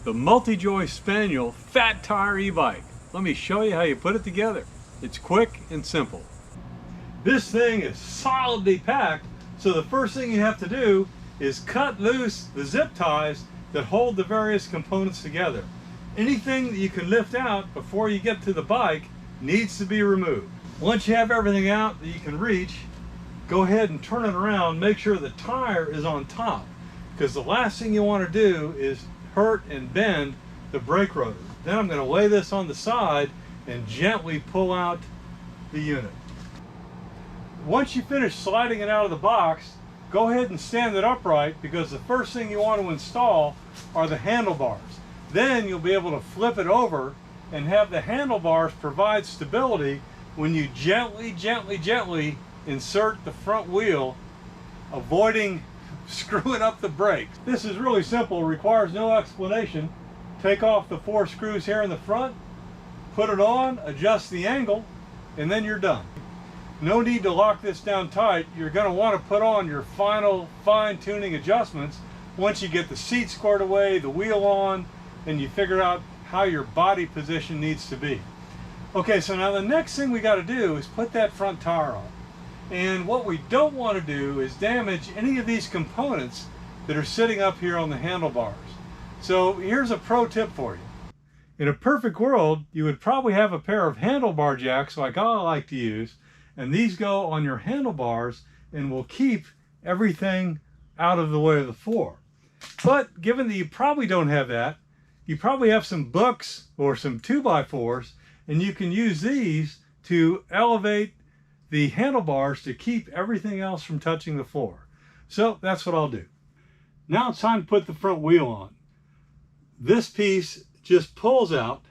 the Multijoy Spaniel fat tire e-bike. Let me show you how you put it together. It's quick and simple. This thing is solidly packed, so the first thing you have to do is cut loose the zip ties that hold the various components together. Anything that you can lift out before you get to the bike needs to be removed. Once you have everything out that you can reach, go ahead and turn it around. Make sure the tire is on top, because the last thing you want to do is hurt and bend the brake rotor. Then I'm going to lay this on the side and gently pull out the unit. Once you finish sliding it out of the box, go ahead and stand it upright, because the first thing you want to install are the handlebars. Then you'll be able to flip it over and have the handlebars provide stability when you gently insert the front wheel, avoiding screwing up the brakes. This is really simple, requires no explanation. Take off the 4 screws here in the front, put it on, adjust the angle, and then you're done. No need to lock this down tight. You're going to want to put on your final fine-tuning adjustments once you get the seat squared away, the wheel on, and you figure out how your body position needs to be. Okay, so now the next thing we got to do is put that front tire on. And what we don't want to do is damage any of these components that are sitting up here on the handlebars. So here's a pro tip for you. In a perfect world, you would probably have a pair of handlebar jacks like I like to use, and these go on your handlebars and will keep everything out of the way of the floor. But given that you probably don't have that, you probably have some books or some 2x4s, and you can use these to elevate the handlebars to keep everything else from touching the floor. So that's what I'll do. Now it's time to put the front wheel on. This piece just pulls out,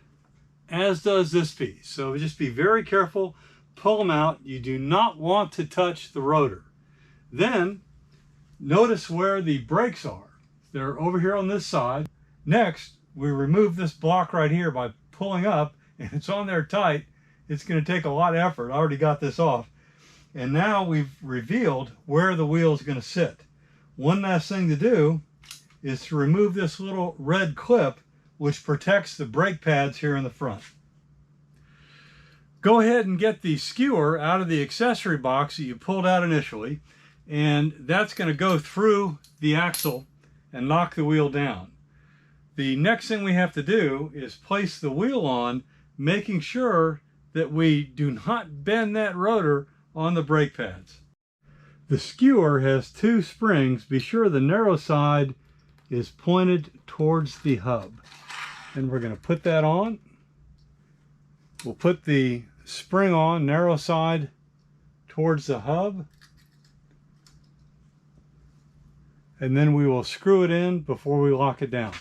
as does this piece. So just be very careful, pull them out. You do not want to touch the rotor. Then notice where the brakes are. They're over here on this side. Next, we remove this block right here by pulling up, and it's on there tight. It's going to take a lot of effort. I already got this off. And now we've revealed where the wheel is going to sit. One last thing to do is to remove this little red clip which protects the brake pads here in the front. Go ahead and get the skewer out of the accessory box that you pulled out initially, and that's going to go through the axle and knock the wheel down. The next thing we have to do is place the wheel on, making sure that we do not bend that rotor on the brake pads. The skewer has 2 springs. Be sure the narrow side is pointed towards the hub. And we're going to put that on. We'll put the spring on, narrow side towards the hub. And then we will screw it in before we lock it down.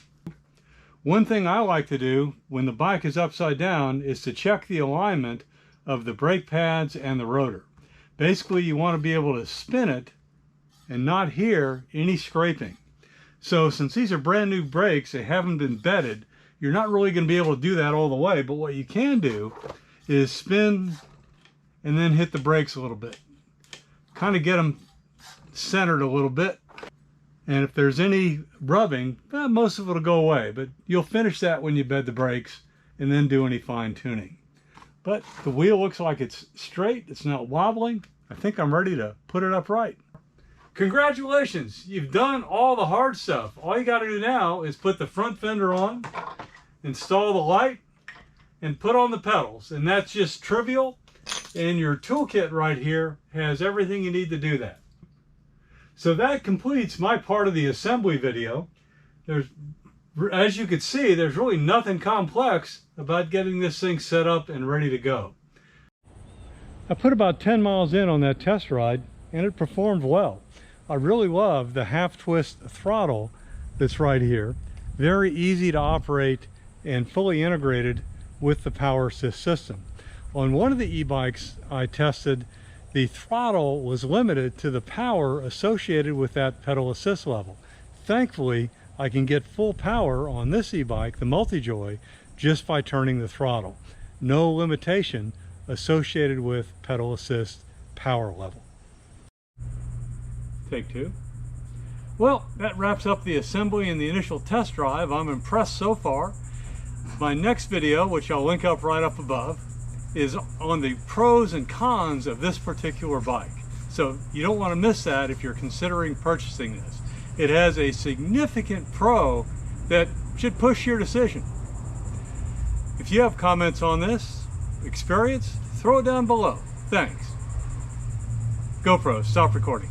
One thing I like to do when the bike is upside down is to check the alignment of the brake pads and the rotor. Basically, you want to be able to spin it and not hear any scraping. So since these are brand new brakes, they haven't been bedded, you're not really going to be able to do that all the way. But what you can do is spin and then hit the brakes a little bit. Kind of get them centered a little bit. And if there's any rubbing, most of it will go away. But you'll finish that when you bed the brakes and then do any fine tuning. But the wheel looks like it's straight. It's not wobbling. I think I'm ready to put it upright. Congratulations, you've done all the hard stuff. All you got to do now is put the front fender on, install the light, and put on the pedals. And that's just trivial. And your toolkit right here has everything you need to do that. So that completes my part of the assembly video. As you can see, there's really nothing complex about getting this thing set up and ready to go. I put about 10 miles in on that test ride, and it performed well. I really love the half twist throttle that's right here. Very easy to operate and fully integrated with the power assist system. On one of the e-bikes I tested, the throttle was limited to the power associated with that pedal assist level. Thankfully, I can get full power on this e-bike, the Multijoy, just by turning the throttle. No limitation associated with pedal assist power level. Take 2. Well, that wraps up the assembly and the initial test drive. I'm impressed so far. My next video, which I'll link up right up above, is on the pros and cons of this particular bike. So you don't want to miss that if you're considering purchasing this. It has a significant pro that should push your decision. If you have comments on this experience, throw it down below. Thanks. GoPro, stop recording.